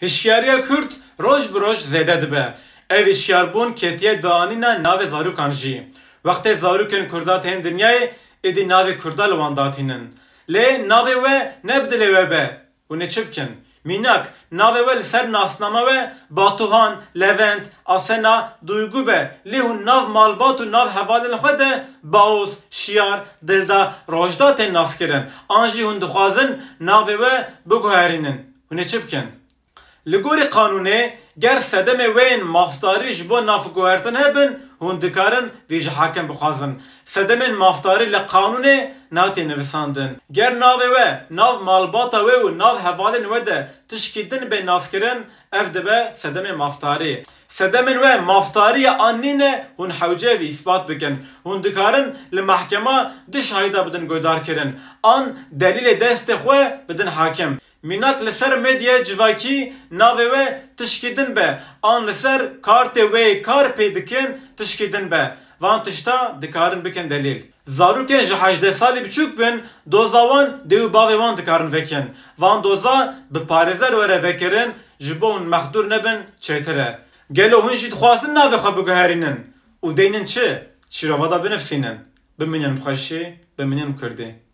Hişyariya Kurd roj bi roj zêde dibe. Ev hişyarbûn ketiye danîna navê zarokan jî. Wextê zarokên Kurda tên dinyayê êdî navê Kurda li wan datînin. Lê navê we ne bi dilê we be. Hûn ê çi bikin? Mînak navê we li ser nasnama we Batuhan, Levent, Asena, Duygu be. Lê hûn nav malbat û nav hevalên xwe de Baos, Şiyar, Dilda, Rojda tên naskirin. An jî hûn dixwazin navê we biguherînin. Hûn ê çi bikin? Li gorî qanûnê ger sedemê wên mafdarî ji bo navguhertin hebin, hûn dikarin vî ji hakim bixwazin. Sedemên mafdarî li qanûnê natê nivisandin. Ger navê we, nav malbata we û nav hevalên we de tişkî din bê naskirin, ev dibe sedemê mafdarî. Sedemên we maftariya an nîne hûn hewce vî îspat bikin. Hûn dikarin li mehkema du şahîda bidin guhdarkirin. An delîlê destê xwe bidin hakim. Mînak li ser medyaya civakî navê we tişkî din be. An li ser kartê wê kar pê dikin tişkî din be. Van tişta dikarin bikin delîl. Zarokên ji 18 salî biçûk bin, doza wan dê û bavê wan dikarin vekin. Van doza bi parêzer were vekirin, ji bo hûn mexdûr nebin çêtir e. Gelo hûn jî dixwazin navê xwe biguherînin. Û deynin çi? Şîrovada binivîsînin. Bimînin xweşî, bimînin Kurdî.